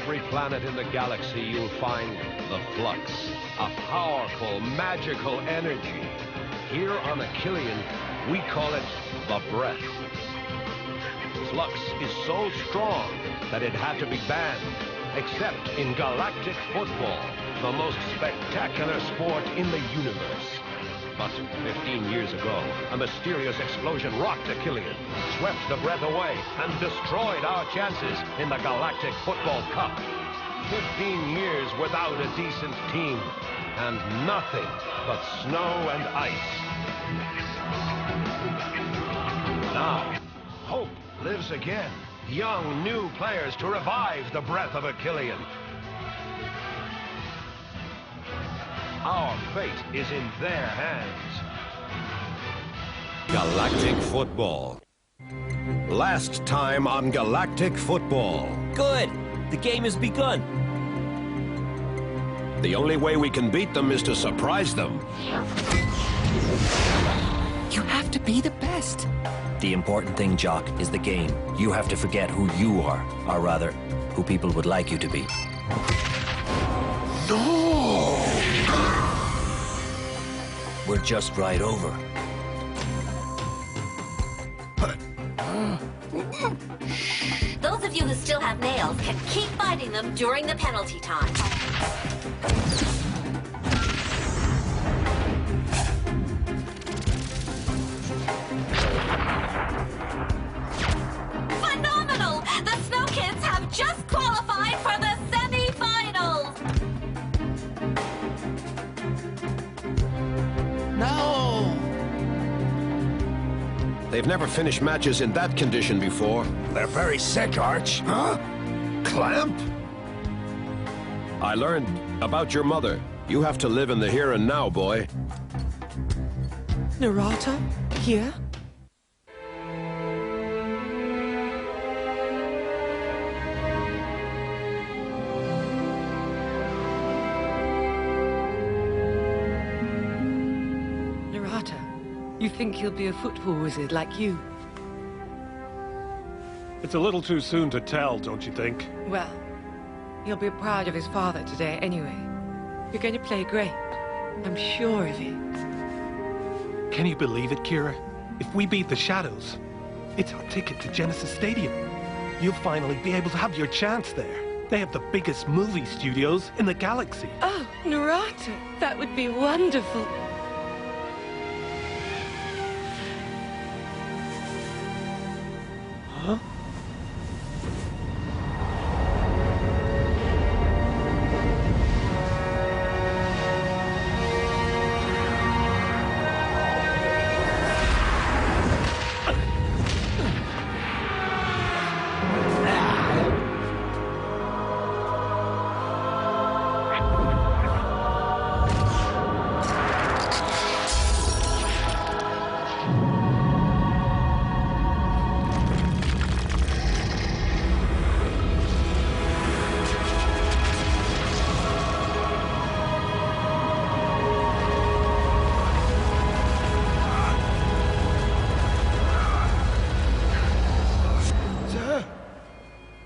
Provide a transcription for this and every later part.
every planet in the galaxy, you'll find the Flux, a powerful, magical energy. Here on Achillean, we call it the Breath. Flux is so strong that it had to be banned, except in Galactic football, the most spectacular sport in the universe. But 15 years ago, a mysterious explosion rocked Achillean, swept the Breath away, and destroyed our chances in the Galactic Football Cup. 15 years without a decent team, and nothing but snow and ice. Now, hope lives again. Young, new players to revive the Breath of Achillean. Our fate is in their hands. Galactic football. Last time on Galactic football. Good! The game has begun. The only way we can beat them is to surprise them. You have to be the best. The important thing, Jock, is the game. You have to forget who you are, or rather, who people would like you to be. No! We're just right over. Those of you who still have nails can keep biting them during the penalty time. Phenomenal! The Snow Kids have just qualified for the semi-finals! No! They've never finished matches in that condition before. They're very sick, Arch. Huh? Clamp? I learned about your mother. You have to live in the here and now, boy. Narata? Here? Narata, you think he'll be a football wizard like you? It's a little too soon to tell, don't you think? Well, he'll be proud of his father today anyway. You're going to play great. I'm sure of it. Can you believe it, Kira? If we beat the Shadows, it's our ticket to Genesis Stadium. You'll finally be able to have your chance there. They have the biggest movie studios in the galaxy. Oh, Narata, that would be wonderful. Huh?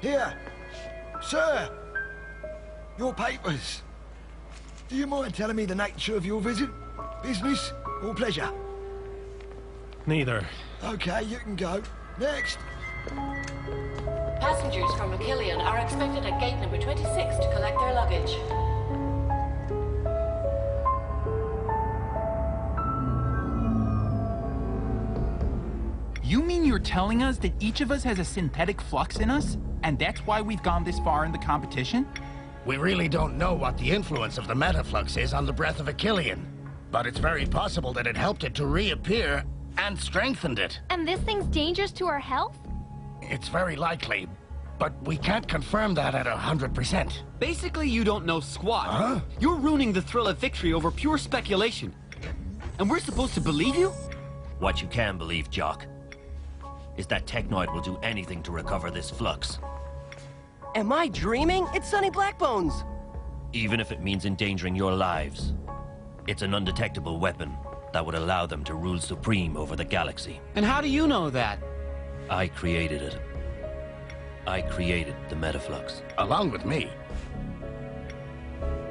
Here. Sir. Your papers. Do you mind telling me the nature of your visit? Business or pleasure? Neither. Okay, you can go. Next. Passengers from Achillean are expected at gate number 26 to collect their luggage. You mean you're telling us that each of us has a synthetic flux in us? And that's why we've gone this far in the competition? We really don't know what the influence of the Metaflux is on the Breath of Achillean. But it's very possible that it helped it to reappear and strengthened it. And this thing's dangerous to our health? It's very likely, but we can't confirm that at 100%. Basically, you don't know squat. Huh? You're ruining the thrill of victory over pure speculation. And we're supposed to believe you? What you can believe, Jock, is that Technoid will do anything to recover this flux. Am I dreaming? It's Sonny Blackbones! Even if it means endangering your lives. It's an undetectable weapon that would allow them to rule supreme over the galaxy. And how do you know that? I created it. I created the Metaflux. Along with me.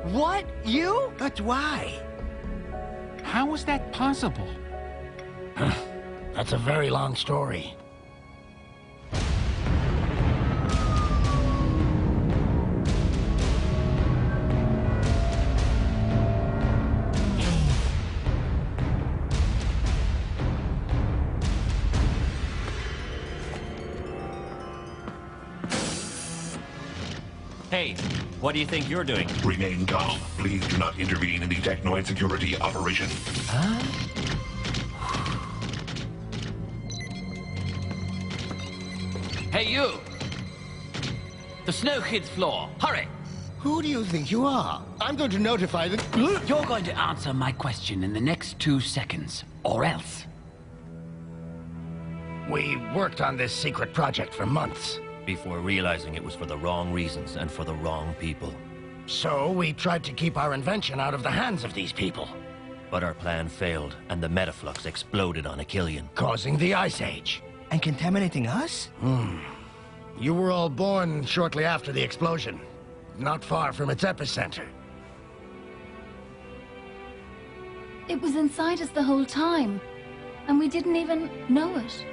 What? You? But why? How is that possible? That's a very long story. Hey, what do you think you're doing? Remain calm. Please do not intervene in the technoid security operation. Huh? Hey, you! The Snow Kids floor. Hurry! Who do you think you are? I'm going to notify the... You're going to answer my question in the next 2 seconds, or else. We worked on this secret project for months. Before realizing it was for the wrong reasons and for the wrong people. So we tried to keep our invention out of the hands of these people. But our plan failed, and the Metaflux exploded on Achillean. Causing the Ice Age. And contaminating us? You were all born shortly after the explosion. Not far from its epicenter. It was inside us the whole time, and we didn't even know it.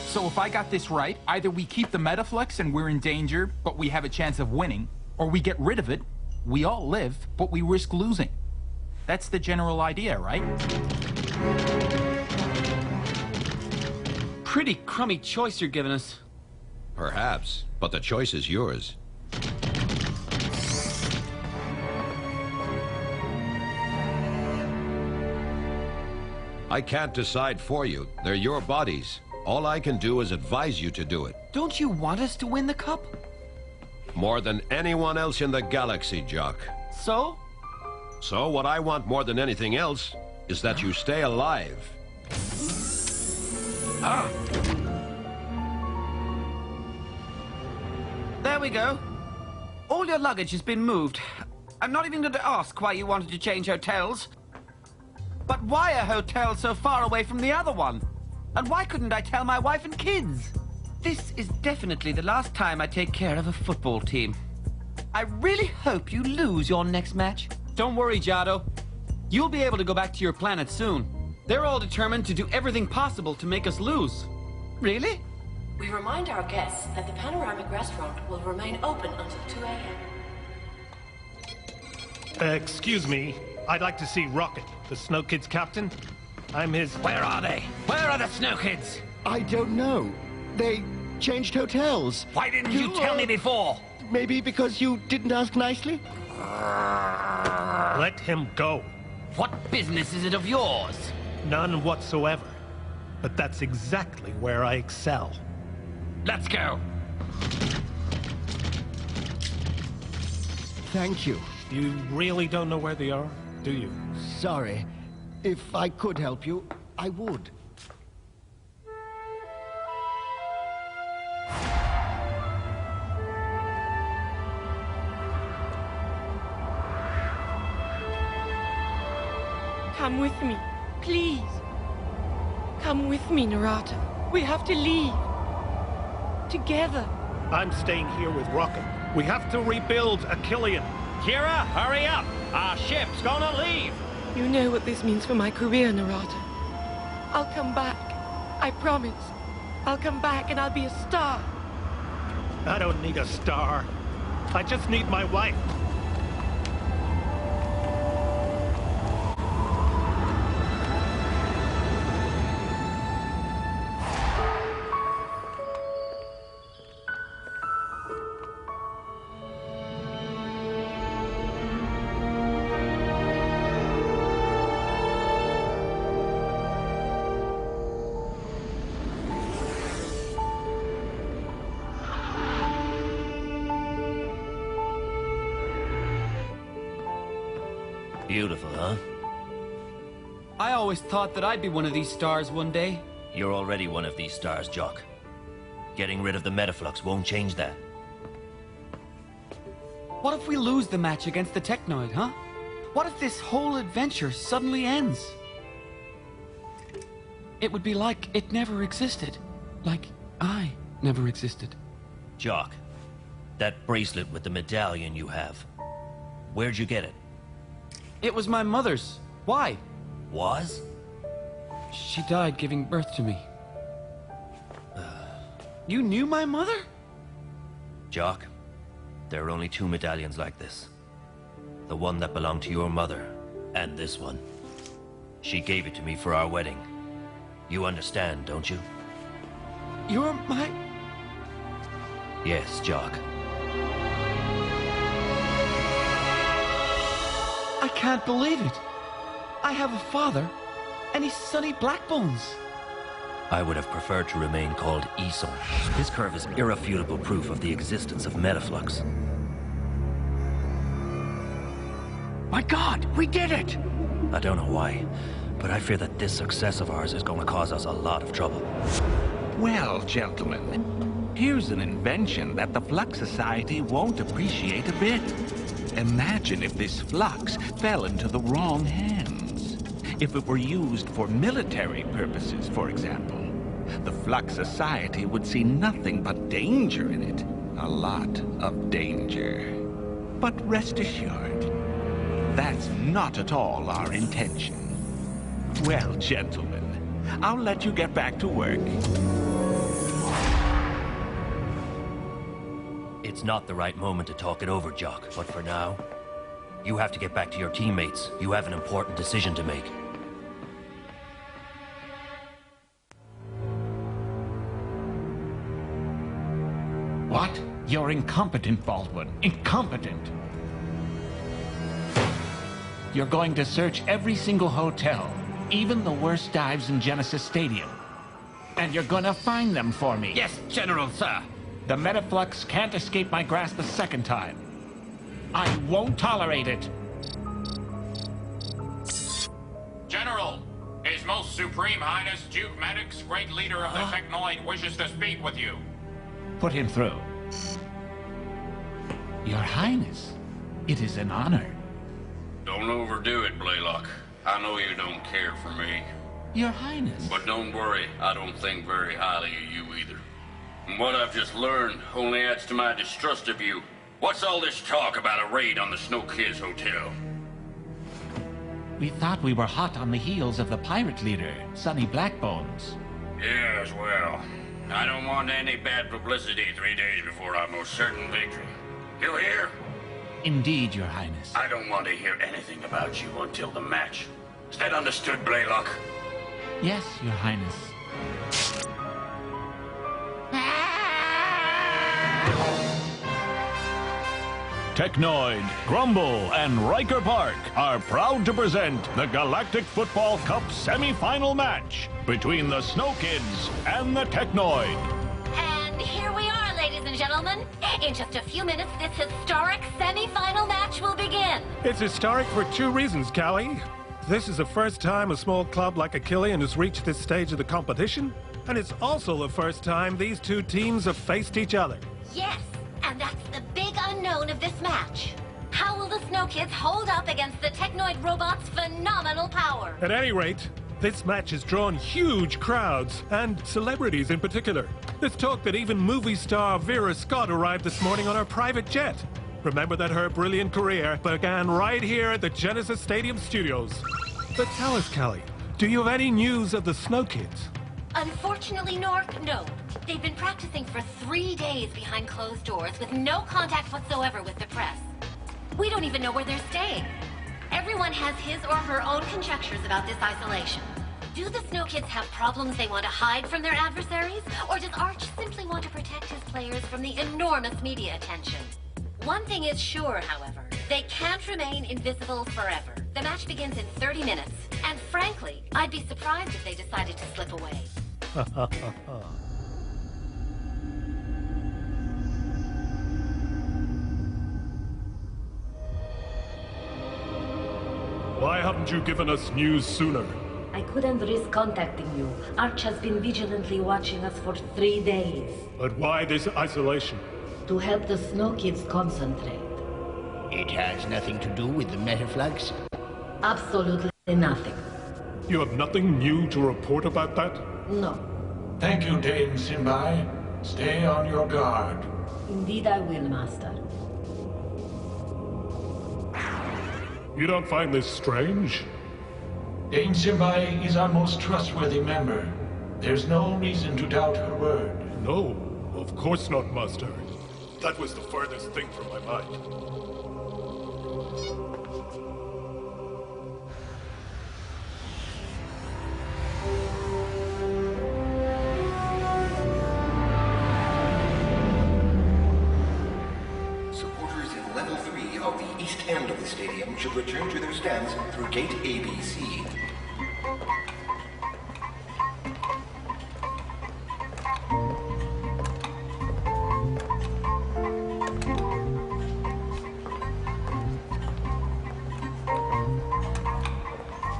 So if I got this right, either we keep the Metaflux and we're in danger, but we have a chance of winning, or we get rid of it, we all live, but we risk losing. That's the general idea, right? Pretty crummy choice you're giving us. Perhaps, but the choice is yours. I can't decide for you. They're your bodies. All I can do is advise you to do it. Don't you want us to win the cup? More than anyone else in the galaxy, Jock. So? So what I want more than anything else is that you stay alive. There we go. All your luggage has been moved. I'm not even going to ask why you wanted to change hotels. But why a hotel so far away from the other one? And why couldn't I tell my wife and kids? This is definitely the last time I take care of a football team. I really hope you lose your next match. Don't worry, Jado. You'll be able to go back to your planet soon. They're all determined to do everything possible to make us lose. Really? We remind our guests that the panoramic restaurant will remain open until 2 a.m. Excuse me. I'd like to see Rocket, the Snow Kids captain. I'm his... Where are they? Where are the Snow Kids? I don't know. They changed hotels. Why didn't you tell me before? Maybe because you didn't ask nicely? Let him go. What business is it of yours? None whatsoever. But that's exactly where I excel. Let's go. Thank you. You really don't know where they are, do you? Sorry. If I could help you, I would. Come with me, please. Come with me, Narata. We have to leave. Together. I'm staying here with Rocket. We have to rebuild Achillean. Kira, hurry up! Our ship's gonna leave! You know what this means for my career, Narata. I'll come back. I promise. I'll come back and I'll be a star. I don't need a star. I just need my wife. Beautiful, huh? I always thought that I'd be one of these stars one day. You're already one of these stars, Jock. Getting rid of the Metaflux won't change that. What if we lose the match against the Technoid, huh? What if this whole adventure suddenly ends? It would be like it never existed. Like I never existed. Jock, that bracelet with the medallion you have. Where'd you get it? It was my mother's. Why? Was? She died giving birth to me. You knew my mother? Jock, there are only two medallions like this. The one that belonged to your mother, and this one. She gave it to me for our wedding. You understand, don't you? You're my... Yes, Jock. I can't believe it. I have a father, and he's Sonny Blackbones. I would have preferred to remain called Esau. This curve is irrefutable proof of the existence of Metaflux. My God, we did it! I don't know why, but I fear that this success of ours is going to cause us a lot of trouble. Well, gentlemen, here's an invention that the Flux Society won't appreciate a bit. Imagine if this flux fell into the wrong hands. If it were used for military purposes, for example, the Flux Society would see nothing but danger in it. A lot of danger. But rest assured, that's not at all our intention. Well, gentlemen, I'll let you get back to work. It's not the right moment to talk it over, Jock, but for now, you have to get back to your teammates. You have an important decision to make. What? You're incompetent, Baldwin. Incompetent! You're going to search every single hotel, even the worst dives in Genesis Stadium. And you're gonna find them for me. Yes, General, sir. The Metaflux can't escape my grasp a second time. I won't tolerate it. General, His Most Supreme Highness Duke Maddox, great leader of the Technoid, wishes to speak with you. Put him through. Your Highness, it is an honor. Don't overdo it, Blaylock. I know you don't care for me. Your Highness. But don't worry, I don't think very highly of you either. And what I've just learned only adds to my distrust of you. What's all this talk about a raid on the Snow Kids Hotel? We thought we were hot on the heels of the pirate leader, Sonny Blackbones. Yes, well, I don't want any bad publicity 3 days before our most certain victory. You hear? Indeed, Your Highness. I don't want to hear anything about you until the match. Is that understood, Blaylock? Yes, Your Highness. Technoid, Grumble, and Riker Park are proud to present the Galactic Football Cup semi-final match between the Snow Kids and the Technoid. And here we are, ladies and gentlemen. In just a few minutes, this historic semi-final match will begin. It's historic for two reasons, Callie. This is the first time a small club like Achillean has reached this stage of the competition, and it's also the first time these two teams have faced each other. Yes, and that's the big unknown of this match. How will the Snow Kids hold up against the Technoid robot's phenomenal power? At any rate, this match has drawn huge crowds, and celebrities in particular. There's talk that even movie star Vera Scott arrived this morning on her private jet. Remember that her brilliant career began right here at the Genesis Stadium studios. But tell us, Callie, do you have any news of the Snow Kids? Unfortunately, Nork, no. They've been practicing for 3 days behind closed doors with no contact whatsoever with the press. We don't even know where they're staying. Everyone has his or her own conjectures about this isolation. Do the Snow Kids have problems they want to hide from their adversaries? Or does Arch simply want to protect his players from the enormous media attention? One thing is sure, however. They can't remain invisible forever. The match begins in 30 minutes. And frankly, I'd be surprised if they decided to slip away. Why haven't you given us news sooner? I couldn't risk contacting you. Arch has been vigilantly watching us for 3 days. But why this isolation? To help the Snow Kids concentrate. It has nothing to do with the Metaflux? Absolutely nothing. You have nothing new to report about that? No. Thank you, Dame Simbai. Stay on your guard. Indeed I will, Master. You don't find this strange? Dame Simbai is our most trustworthy member. There's no reason to doubt her word. No, of course not, Master. That was the furthest thing from my mind. Supporters in level 3 of the east end of the stadium should return to their stands through gate ABC.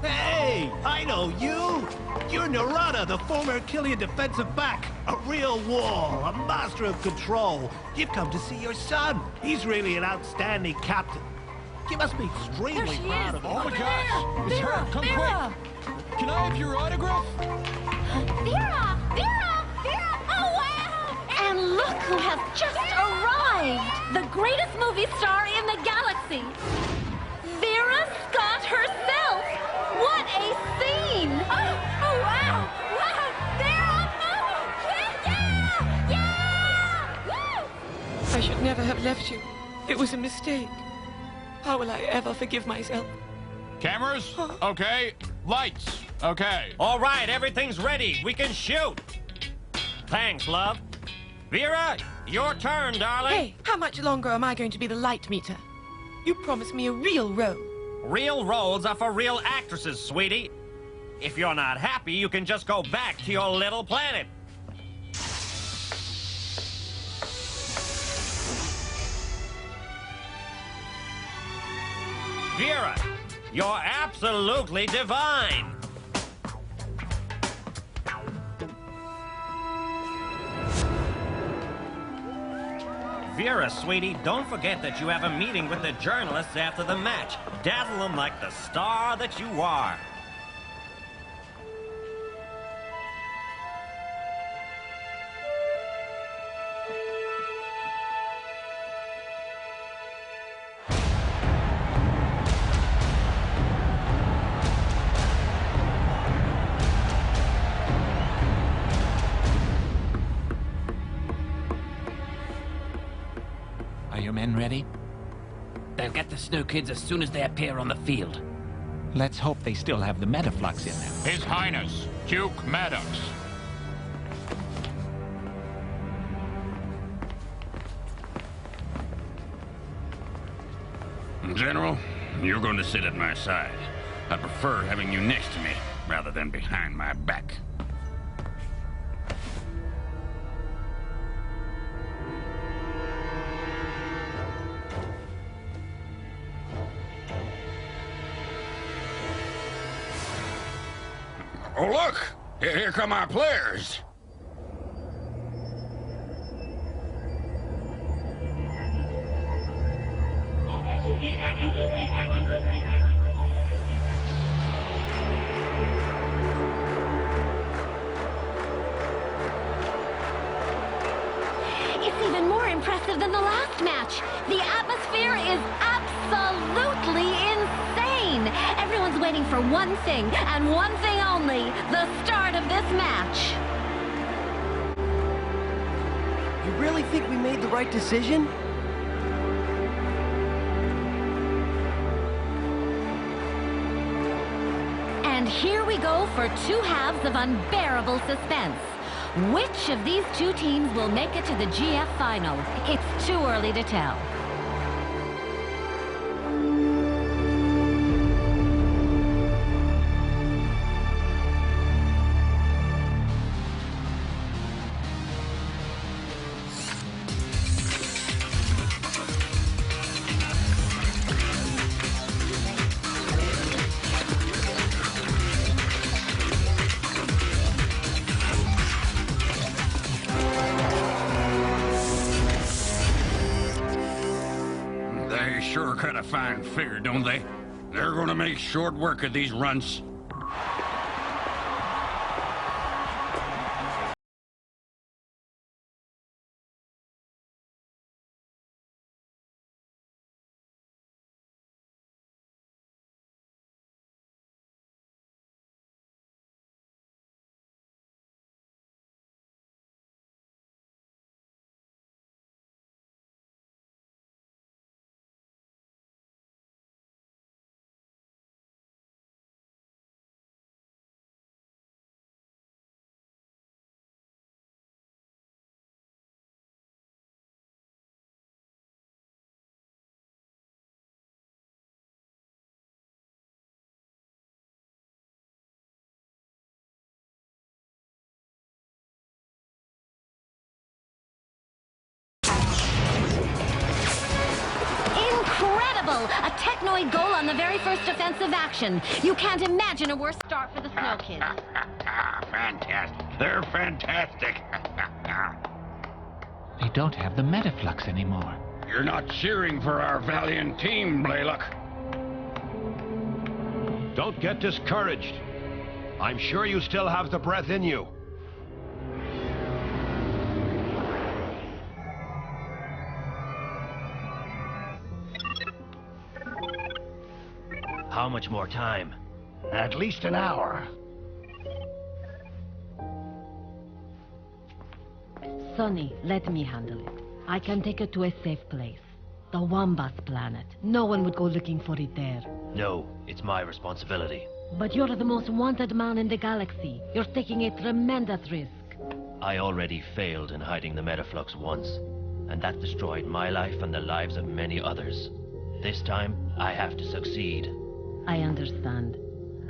Hey, I know you! You're Narada, the former Killian defensive back. A real wall, a master of control. You've come to see your son. He's really an outstanding captain. You must be extremely proud of him. Oh my gosh! It's her! Come quick! Can I have your autograph? Vera! Vera! Vera! Oh, wow! And look who has just arrived! The greatest movie star in the galaxy! Vera Scott herself! What a scene! Oh wow! Wow! Vera! Oh! Yeah! Yeah! Woo! I should never have left you. It was a mistake. How will I ever forgive myself? Cameras? Okay. Lights? Okay. All right, everything's ready. We can shoot. Thanks, love. Vera, your turn, darling. Hey, how much longer am I going to be the light meter? You promised me a real role. Real roles are for real actresses, sweetie. If you're not happy, you can just go back to your little planet. Vera, you're absolutely divine. Vera, sweetie, don't forget that you have a meeting with the journalists after the match. Dazzle them like the star that you are. Are your men ready? They'll get the Snow Kids as soon as they appear on the field. Let's hope they still have the Metaflux in them. His Highness, Duke Maddox. General, you're going to sit at my side. I prefer having you next to me rather than behind my back. Oh, look! Here come our players! It's even more impressive than the last match. The atmosphere is absolutely insane. Everyone's waiting for one thing, and one thing only, the start of this match. You really think we made the right decision? And here we go for two halves of unbearable suspense. Which of these two teams will make it to the GF final? It's too early to tell. They sure cut a fine figure, don't they? They're gonna make short work of these runts. A Technoid goal on the very first offensive action. You can't imagine a worse start for the Snow Kids. Fantastic. They're fantastic. They don't have the Metaflux anymore. You're not cheering for our valiant team, Blaylock. Don't get discouraged. I'm sure you still have the breath in you. How much more time? At least an hour. Sonny, let me handle it. I can take it to a safe place. The Wombats planet. No one would go looking for it there. No, it's my responsibility. But you're the most wanted man in the galaxy. You're taking a tremendous risk. I already failed in hiding the Metaflux once, and that destroyed my life and the lives of many others. This time, I have to succeed. I understand.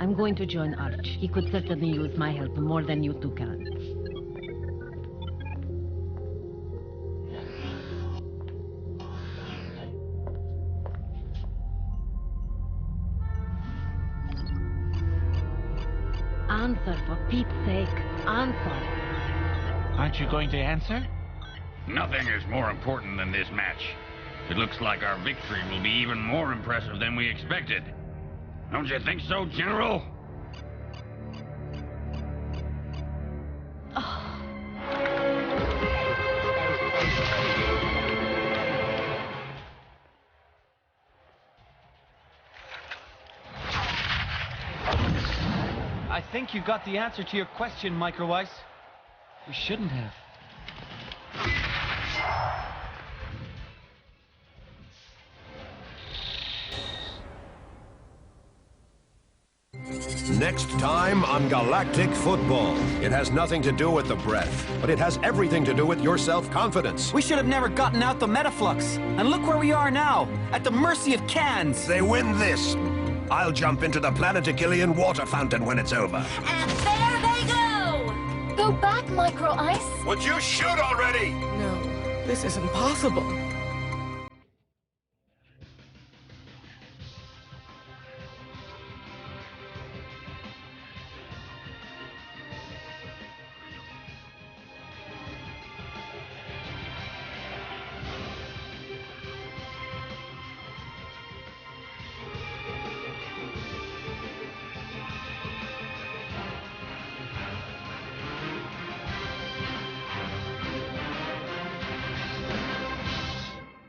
I'm going to join Arch. He could certainly use my help more than you two can. Answer, for Pete's sake. Answer. Aren't you going to answer? Nothing is more important than this match. It looks like our victory will be even more impressive than we expected. Don't you think so, General? I think you got the answer to your question, Micro Ice. We shouldn't have. Next time on Galactic Football. It has nothing to do with the breath, but it has everything to do with your self-confidence. We should have never gotten out the Metaflux. And look where we are now, at the mercy of cans. They win this. I'll jump into the Planetakillian water fountain when it's over. And there they go! Go back, Micro Ice. Would you shoot already? No, this isn't possible.